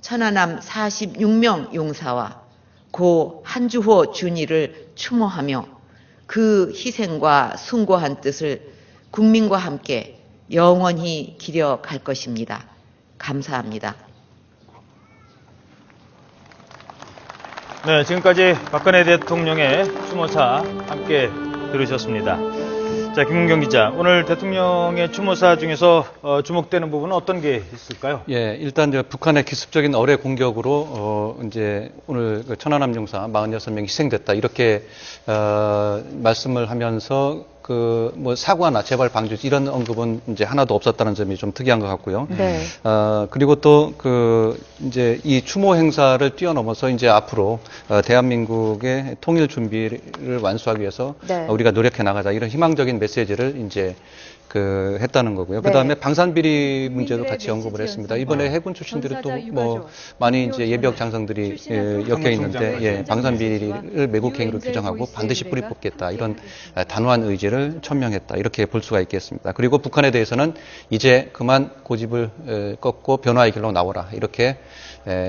[SPEAKER 11] 천안함 46명 용사와 고 한주호 준이를 추모하며 그 희생과 숭고한 뜻을 국민과 함께 영원히 기려갈 것입니다. 감사합니다.
[SPEAKER 1] 네, 지금까지 박근혜 대통령의 추모사 함께 들으셨습니다. 자, 김은경 기자, 오늘 대통령의 추모사 중에서 주목되는 부분은 어떤 게 있을까요?
[SPEAKER 9] 예, 일단 북한의 기습적인 어뢰 공격으로 이제 오늘 그 천안함 용사 46명 희생됐다 이렇게 말씀을 하면서 그 뭐 사과나 재발 방지 이런 언급은 이제 하나도 없었다는 점이 좀 특이한 것 같고요.
[SPEAKER 2] 네.
[SPEAKER 9] 그리고 또 그 이제 이 추모 행사를 뛰어넘어서 이제 앞으로 대한민국의 통일 준비를 완수하기 위해서
[SPEAKER 2] 네.
[SPEAKER 9] 우리가 노력해 나가자 이런 희망적인 메시지를 이제 했다는 거고요.
[SPEAKER 2] 네.
[SPEAKER 9] 그다음에 방산 비리 문제도
[SPEAKER 10] 국민들의
[SPEAKER 9] 같이 언급을
[SPEAKER 10] 메시지
[SPEAKER 9] 했습니다.
[SPEAKER 10] 연습과
[SPEAKER 9] 이번에 해군 출신들이 또
[SPEAKER 10] 전사자
[SPEAKER 9] 뭐
[SPEAKER 10] 유가족,
[SPEAKER 9] 많이
[SPEAKER 10] 대표
[SPEAKER 9] 이제 예비역
[SPEAKER 10] 전환,
[SPEAKER 9] 장성들이
[SPEAKER 10] 출신한
[SPEAKER 9] 엮여 있는데
[SPEAKER 10] 사무총장과
[SPEAKER 9] 방산 비리를
[SPEAKER 10] 전쟁
[SPEAKER 9] 매국 행위로
[SPEAKER 10] 유엔제
[SPEAKER 9] 규정하고
[SPEAKER 10] 보이스
[SPEAKER 9] 반드시 뿌리
[SPEAKER 10] 의뢰가
[SPEAKER 9] 뽑겠다 이런
[SPEAKER 10] 함께하겠습니다.
[SPEAKER 9] 단호한 의지를 천명했다 이렇게 볼 수가 있겠습니다. 그리고 북한에 대해서는 이제 그만 고집을 꺾고 변화의 길로 나오라 이렇게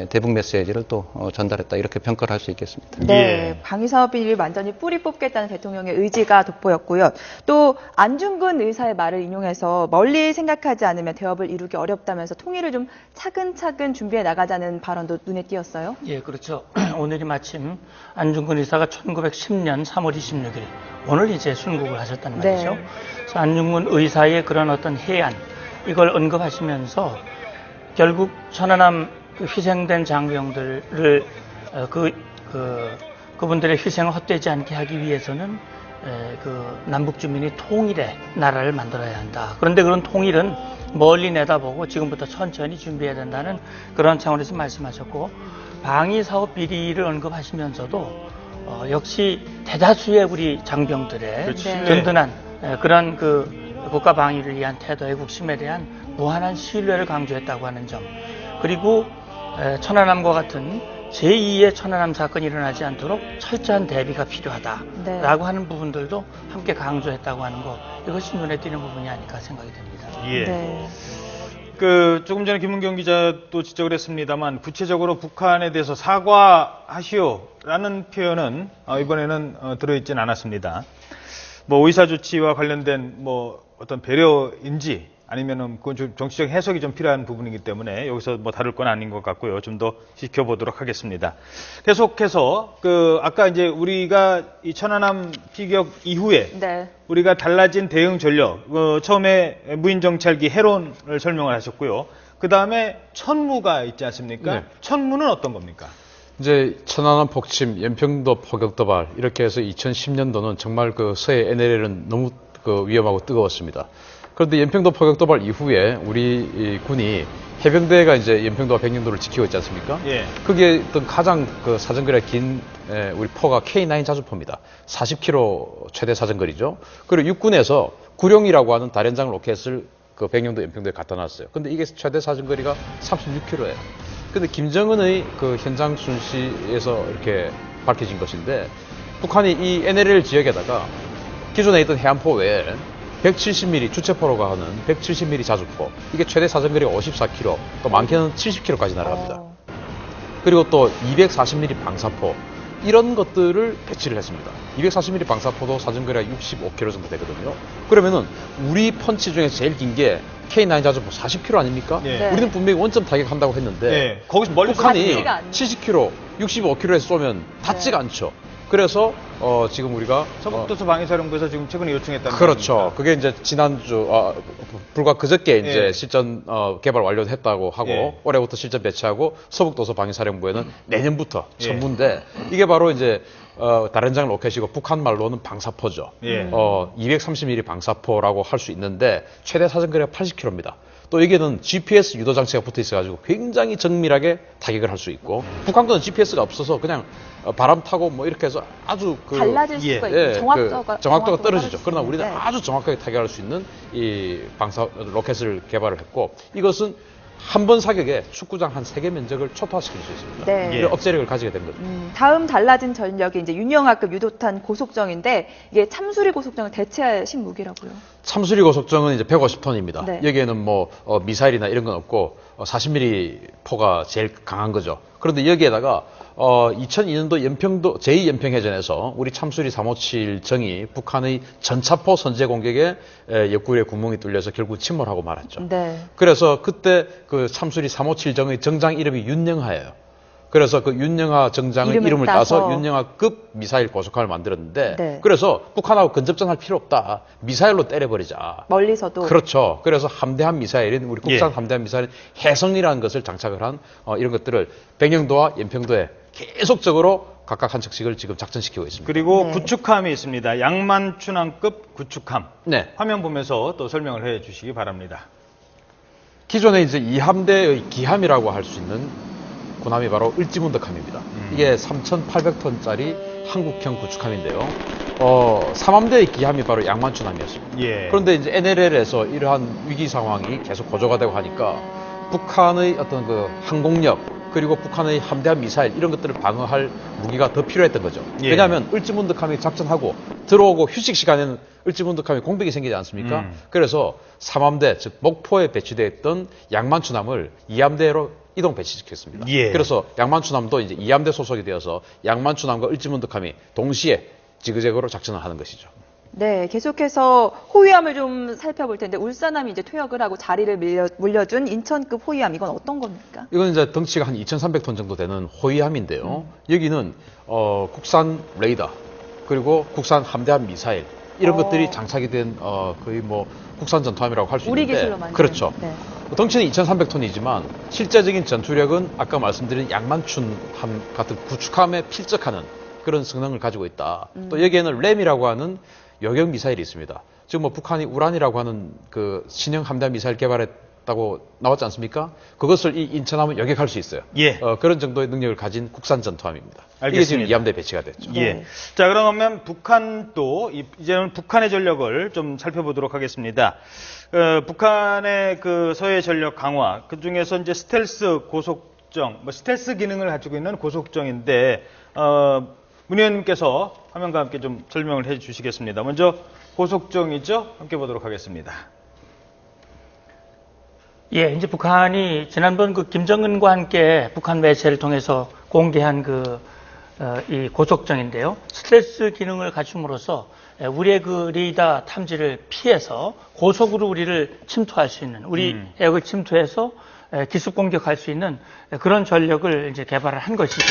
[SPEAKER 9] 대북 메시지를 또 전달했다 이렇게 평가를 할 수 있겠습니다.
[SPEAKER 2] 네,
[SPEAKER 1] 예.
[SPEAKER 2] 방위사업 비리를 완전히 뿌리 뽑겠다는 대통령의 의지가 돋보였고요. 또 안중근 의사의 말을 인용해서 멀리 생각하지 않으면 대업을 이루기 어렵다면서 통일을 좀 차근차근 준비해 나가자는 발언도 눈에 띄었어요.
[SPEAKER 4] 예, 그렇죠. 오늘이 마침 안중근 의사가 1910년 3월 26일 오늘 이제 순국을 하셨단
[SPEAKER 2] 네.
[SPEAKER 4] 말이죠. 그래서 안중근 의사의 그런 어떤 해안 이걸 언급하시면서 결국 천안함 희생된 장병들을 그분들의 희생을 헛되지 않게 하기 위해서는 남북 주민이 통일의 나라를 만들어야 한다. 그런데 그런 통일은 멀리 내다보고 지금부터 천천히 준비해야 된다는 그런 차원에서 말씀하셨고 방위 사업 비리를 언급하시면서도 역시 대다수의 우리 장병들의
[SPEAKER 1] 그렇지.
[SPEAKER 4] 든든한 그런 국가 방위를 위한 태도의 국심에 대한 무한한 신뢰를 강조했다고 하는 점 그리고 천안함과 같은 제2의 천안함 사건이 일어나지 않도록 철저한 대비가 필요하다라고
[SPEAKER 2] 네.
[SPEAKER 4] 하는 부분들도 함께 강조했다고 하는 것 이것이 눈에 띄는 부분이 아닐까 생각이 됩니다.
[SPEAKER 1] 예.
[SPEAKER 2] 네.
[SPEAKER 1] 조금 전에 김은경 기자도 지적을 했습니다만 구체적으로 북한에 대해서 사과하시오라는 표현은 이번에는 들어있진 않았습니다. 뭐 의사 조치와 관련된 뭐 어떤 배려인지 아니면은 그건 좀 정치적 해석이 좀 필요한 부분이기 때문에 여기서 뭐 다룰 건 아닌 것 같고요. 좀 더 지켜보도록 하겠습니다. 계속해서 아까 이제 우리가 이 천안함 피격 이후에
[SPEAKER 2] 네.
[SPEAKER 1] 우리가 달라진 대응 전력, 처음에 무인 정찰기 해론을 설명을 하셨고요. 그 다음에 천무가 있지 않습니까?
[SPEAKER 3] 네.
[SPEAKER 1] 천무는 어떤 겁니까?
[SPEAKER 3] 이제 천안함 폭침, 연평도 포격 도발 이렇게 해서 2010년도는 정말 서해 NLL은 너무 위험하고 뜨거웠습니다. 그런데 연평도 포격 도발 이후에 우리 이 군이 해병대가 이제 연평도와 백령도를 지키고 있지 않습니까?
[SPEAKER 1] 예.
[SPEAKER 3] 그게 어떤 가장 사정거리가 긴 우리 포가 K9 자주포입니다. 40km 최대 사정거리죠. 그리고 육군에서 구룡이라고 하는 다련장 로켓을 백령도 연평도에 갖다 놨어요. 근데 이게 최대 사정거리가 36km예요. 근데 김정은의 현장 순시에서 이렇게 밝혀진 것인데 북한이 이 NLL 지역에다가 기존에 있던 해안포 외에 170mm 주체포로가 하는 170mm 자주포 이게 최대 사정거리가 54km 또 많게는 70km까지 날아갑니다. 그리고 또 240mm 방사포 이런 것들을 배치를 했습니다. 240mm 방사포도 사정거리가 65km 정도 되거든요. 그러면은 우리 펀치 중에 제일 긴 게 K9 자주포 40km 아닙니까?
[SPEAKER 1] 네.
[SPEAKER 3] 우리는 분명히 원점 타격한다고 했는데
[SPEAKER 1] 네. 거기서 멀리
[SPEAKER 3] 북한이
[SPEAKER 2] 닿지가 않네.
[SPEAKER 3] 70km, 65km에서 쏘면 닿지가 않죠. 그래서 지금 우리가
[SPEAKER 1] 서북도서 방위사령부에서 지금 최근에 요청했다는
[SPEAKER 3] 그렇죠.
[SPEAKER 1] 겁니까?
[SPEAKER 3] 그게 이제 지난주 불과 그저께 이제
[SPEAKER 1] 예.
[SPEAKER 3] 실전 개발 완료했다고 하고
[SPEAKER 1] 예.
[SPEAKER 3] 올해부터 실전 배치하고 서북도서 방위사령부에는 내년부터
[SPEAKER 1] 예.
[SPEAKER 3] 천문대 이게 바로 이제 다련장 로켓이고 북한 말로는 방사포죠.
[SPEAKER 1] 예.
[SPEAKER 3] 230mm 방사포라고 할 수 있는데 최대 사정거리가 80km입니다. 또 여기에는 GPS 유도 장치가 붙어 있어가지고 굉장히 정밀하게 타격을 할 수 있고 북한 거는 GPS가 없어서 그냥 바람 타고 뭐 이렇게 해서 아주
[SPEAKER 2] 달라질
[SPEAKER 1] 예.
[SPEAKER 2] 수가 있고
[SPEAKER 3] 정확도가 떨어지죠.
[SPEAKER 2] 떨어질
[SPEAKER 3] 그러나
[SPEAKER 2] 수
[SPEAKER 3] 우리는
[SPEAKER 2] 있는데.
[SPEAKER 3] 아주 정확하게 타격할 수 있는 이 방사 로켓을 개발을 했고 이것은 한 번 사격에 축구장 한 3개 면적을 초토화시킬 수 있습니다.
[SPEAKER 2] 네.
[SPEAKER 3] 이런 억제력을 가지게 된 거죠.
[SPEAKER 2] 다음 달라진 전력이 이제 윤영하급 유도탄 고속정인데 이게 참수리 고속정을 대체하신 무기라고요.
[SPEAKER 3] 참수리 고속정은 이제 150톤입니다.
[SPEAKER 2] 네.
[SPEAKER 3] 여기에는 뭐 미사일이나 이런 건 없고 40mm 포가 제일 강한 거죠. 그런데 여기에다가 2002년도 연평도 제2연평해전에서 우리 참수리 357정이 북한의 전차포 선제 공격에 옆구리에 구멍이 뚫려서 결국 침몰하고 말았죠.
[SPEAKER 2] 네.
[SPEAKER 3] 그래서 그때 그 참수리 357정의 정장 이름이 윤영하예요. 그래서 그 윤영하 정장의 이름을 따서 윤영하급 미사일 고속함을 만들었는데
[SPEAKER 2] 네.
[SPEAKER 3] 그래서 북한하고 근접전 할 필요 없다. 미사일로 때려버리자.
[SPEAKER 2] 멀리서도.
[SPEAKER 3] 그렇죠. 그래서 함대함 미사일인 우리 국산
[SPEAKER 1] 예.
[SPEAKER 3] 함대함 미사일인 해성이라는 것을 장착을 한 이런 것들을 백령도와 연평도에 계속적으로 각각 한 척씩을 지금 작전시키고 있습니다.
[SPEAKER 1] 그리고
[SPEAKER 2] 네.
[SPEAKER 1] 구축함이 있습니다. 양만춘함급 구축함.
[SPEAKER 3] 네.
[SPEAKER 1] 화면 보면서 또 설명을 해 주시기 바랍니다.
[SPEAKER 3] 기존에 이제 이 함대의 기함이라고 할 수 있는 군함이 바로 을지문덕함입니다. 이게 3,800톤짜리 한국형 구축함인데요. 삼함대의 기함이 바로 양만춘함이었습니다.
[SPEAKER 1] 예.
[SPEAKER 3] 그런데 이제 NLL에서 이러한 위기 상황이 계속 고조가 되고 하니까 북한의 어떤 그 항공력 그리고 북한의 함대한 미사일 이런 것들을 방어할 무기가 더 필요했던 거죠.
[SPEAKER 1] 예.
[SPEAKER 3] 왜냐하면 을지문득함이 작전하고 들어오고 휴식 시간에는 을지문득함이 공백이 생기지 않습니까? 그래서 삼함대 즉 목포에 배치되어 있던 양만춘함을 이함대로 이동 배치시켰습니다.
[SPEAKER 1] 예.
[SPEAKER 3] 그래서 양만춘함도 이제 이함대 소속이 되어서 양만춘함과 을지문득함이 동시에 지그재그로 작전을 하는 것이죠.
[SPEAKER 2] 네, 계속해서 호위함을 좀 살펴볼 텐데 울산함이 이제 퇴역을 하고 자리를 물려준 인천급 호위함 이건 어떤 겁니까?
[SPEAKER 3] 이건 이제 덩치가 한 2,300톤 정도 되는 호위함인데요. 여기는 국산 레이더 그리고 국산 함대함 미사일 이런 것들이 장착이 된 거의 뭐 국산 전투함이라고 할 수
[SPEAKER 2] 우리
[SPEAKER 3] 있는데
[SPEAKER 2] 기술로 만든.
[SPEAKER 3] 그렇죠.
[SPEAKER 2] 네.
[SPEAKER 3] 덩치는 2,300톤이지만 실제적인 전투력은 아까 말씀드린 양만춘함 같은 구축함에 필적하는 그런 성능을 가지고 있다. 또 여기에는 램이라고 하는 요격 미사일이 있습니다. 지금 뭐 북한이 우란이라고 하는 그 신형 함대함 미사일 개발했다고 나왔지 않습니까? 그것을 이 인천함은 요격할 수 있어요.
[SPEAKER 1] 예.
[SPEAKER 3] 그런 정도의 능력을 가진 국산 전투함입니다.
[SPEAKER 1] 알겠습니다.
[SPEAKER 3] 이게 지금 이함대에 배치가 됐죠.
[SPEAKER 1] 예. 자, 그러면 북한도 이제는 북한의 전력을 좀 살펴보도록 하겠습니다. 북한의 그 서해 전력 강화, 그 중에서 이제 스텔스 고속정, 스텔스 기능을 가지고 있는 고속정인데, 문 의원님께서 화면과 함께 좀 설명을 해 주시겠습니다. 먼저 고속정이죠? 함께 보도록 하겠습니다.
[SPEAKER 4] 예, 이제 북한이 지난번 그 김정은과 함께 북한 매체를 통해서 공개한 이 고속정인데요. 스텔스 기능을 갖춤으로써 우리의 그 레이더 탐지를 피해서 고속으로 우리를 침투할 수 있는, 우리 해역을 침투해서 기습 공격할 수 있는 그런 전력을 이제 개발을 한 것이죠.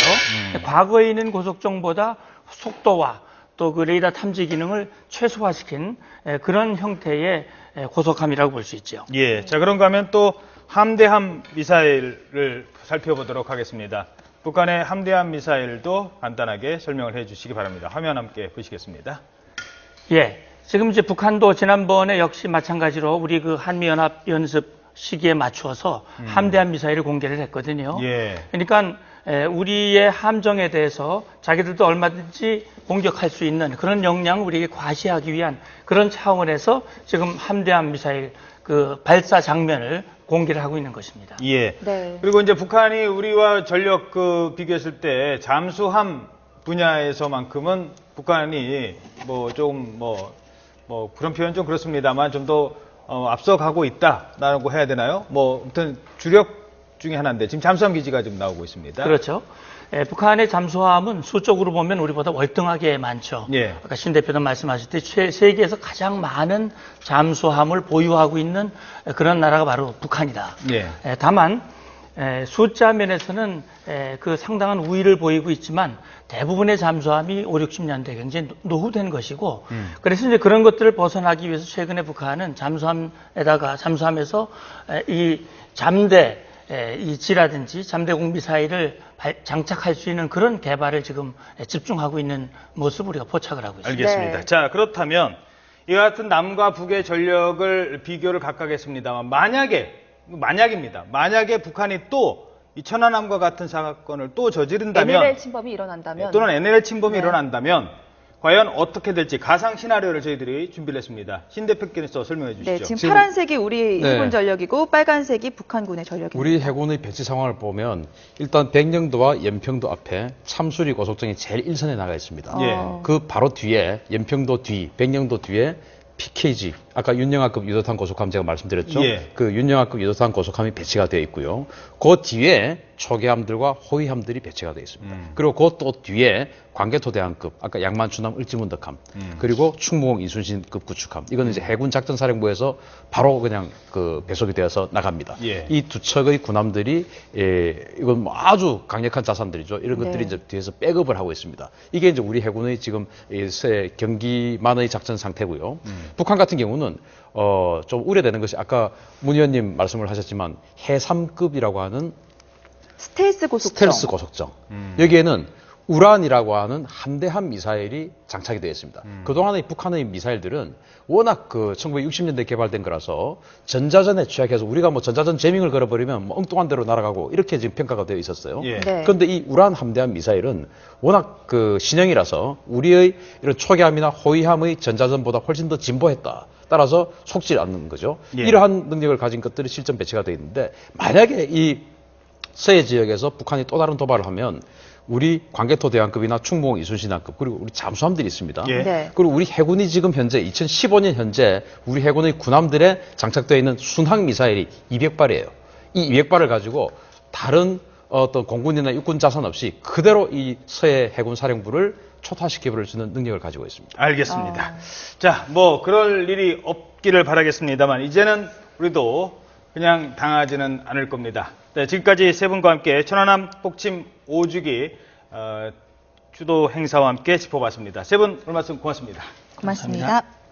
[SPEAKER 4] 과거에 있는 고속정보다 속도와 또 그 레이더 탐지 기능을 최소화시킨 그런 형태의 고속함이라고 볼 수 있죠.
[SPEAKER 1] 예. 자, 그런가 하면 또 함대함 미사일을 살펴보도록 하겠습니다. 북한의 함대함 미사일도 간단하게 설명을 해 주시기 바랍니다. 화면 함께 보시겠습니다.
[SPEAKER 4] 예. 지금 이제 북한도 지난번에 역시 마찬가지로 우리 그 한미연합 연습 시기에 맞추어서 함대함 미사일을 공개를 했거든요.
[SPEAKER 1] 예.
[SPEAKER 4] 그러니까 우리의 함정에 대해서 자기들도 얼마든지 공격할 수 있는 그런 역량을 우리에게 과시하기 위한 그런 차원에서 지금 함대함 미사일 그 발사 장면을 공개를 하고 있는 것입니다.
[SPEAKER 1] 예.
[SPEAKER 2] 네.
[SPEAKER 1] 그리고 이제 북한이 우리와 전력 비교했을 때 잠수함 분야에서만큼은 북한이 그런 표현 좀 그렇습니다만 좀 더 앞서가고 있다라고 해야 되나요? 아무튼 주력 중에 하나인데 지금 잠수함 기지가 좀 나오고 있습니다.
[SPEAKER 4] 그렇죠. 북한의 잠수함은 수적으로 보면 우리보다 월등하게 많죠.
[SPEAKER 1] 예.
[SPEAKER 4] 아까 신 대표도 말씀하셨듯이 세계에서 가장 많은 잠수함을 보유하고 있는 그런 나라가 바로 북한이다.
[SPEAKER 1] 예.
[SPEAKER 4] 다만 숫자 면에서는 그 상당한 우위를 보이고 있지만 대부분의 잠수함이 5, 60년대 굉장히 노후된 것이고 그래서 이제 그런 것들을 벗어나기 위해서 최근에 북한은 잠수함에서 이 잠대 이지라든지 잠대공 미사일을 장착할 수 있는 그런 개발을 지금 집중하고 있는 모습을 우리가 포착을 하고 있습니다.
[SPEAKER 1] 알겠습니다.
[SPEAKER 2] 네.
[SPEAKER 1] 자, 그렇다면 이와 같은 남과 북의 전력을 비교를 각각 했습니다만 만약입니다. 만약에 북한이 또 이 천안함과 같은 사건을 또 저지른다면
[SPEAKER 2] NLL 침범이 일어난다면
[SPEAKER 1] 또는 NLL 침범이
[SPEAKER 2] 네.
[SPEAKER 1] 일어난다면 과연 어떻게 될지 가상 시나리오를 저희들이 준비를 했습니다. 신 대표께서 설명해 주시죠.
[SPEAKER 2] 네, 지금 파란색이 우리
[SPEAKER 3] 네.
[SPEAKER 2] 해군 전력이고 빨간색이 북한군의 전력입니다.
[SPEAKER 3] 우리 해군의 배치 상황을 보면 일단 백령도와 연평도 앞에 참수리 고속정이 제일 일선에 나가 있습니다.
[SPEAKER 1] 예.
[SPEAKER 3] 그 바로 뒤에 연평도 뒤, 백령도 뒤에 PKG, 아까 윤영하급 유도탄 고속함 제가 말씀드렸죠.
[SPEAKER 1] 예.
[SPEAKER 3] 그 윤영하급 유도탄 고속함이 배치가 되어 있고요. 그 뒤에 초계함들과 호위함들이 배치가 되어 있습니다. 그리고 그 또 뒤에 광개토대함급, 아까 양만춘함 을지문덕함, 그리고 충무공 이순신급 구축함. 이거는 이제 해군 작전사령부에서 바로 그냥 그 배속이 되어서 나갑니다.
[SPEAKER 1] 예.
[SPEAKER 3] 이 두 척의 군함들이 이건 뭐 아주 강력한 자산들이죠. 이런 것들이
[SPEAKER 2] 네.
[SPEAKER 3] 이제 뒤에서 백업을 하고 있습니다. 이게 이제 우리 해군의 지금 경기만의 작전 상태고요. 북한 같은 경우는 좀 우려되는 것이 아까 문 의원님 말씀을 하셨지만 해삼급이라고 하는
[SPEAKER 2] 스텔스 고속정.
[SPEAKER 3] 스텔스 고속정. 여기에는 우란이라고 하는 함대함 미사일이 장착이 되어 있습니다. 그동안의 북한의 미사일들은 워낙 그 1960년대 개발된 거라서 전자전에 취약해서 우리가 뭐 전자전 재밍을 걸어버리면 뭐 엉뚱한 데로 날아가고 이렇게 지금 평가가 되어 있었어요.
[SPEAKER 1] 예.
[SPEAKER 2] 네.
[SPEAKER 3] 그런데 이 우란 함대함 미사일은 워낙 그 신형이라서 우리의 이런 초기함이나 호위함의 전자전보다 훨씬 더 진보했다. 따라서 속지 않는 거죠.
[SPEAKER 1] 예.
[SPEAKER 3] 이러한 능력을 가진 것들이 실전 배치가 되어 있는데 만약에 이 서해 지역에서 북한이 또 다른 도발을 하면 우리 광개토 대왕급이나 충무공 이순신함급 그리고 우리 잠수함들이 있습니다.
[SPEAKER 1] 예.
[SPEAKER 2] 네.
[SPEAKER 3] 그리고 우리 해군이 지금 현재 2015년 현재 우리 해군의 군함들에 장착되어 있는 순항 미사일이 200발이에요. 이 200발을 가지고 다른 어떤 공군이나 육군 자산 없이 그대로 이 서해 해군 사령부를 초토화시켜버릴 수 있는 능력을 가지고 있습니다.
[SPEAKER 1] 알겠습니다. 자, 뭐 그럴 일이 없기를 바라겠습니다만 이제는 우리도 그냥 당하지는 않을 겁니다. 네, 지금까지 세 분과 함께 천안함 폭침 5주기 주도 행사와 함께 짚어봤습니다. 세 분 오늘 말씀 고맙습니다.
[SPEAKER 2] 고맙습니다.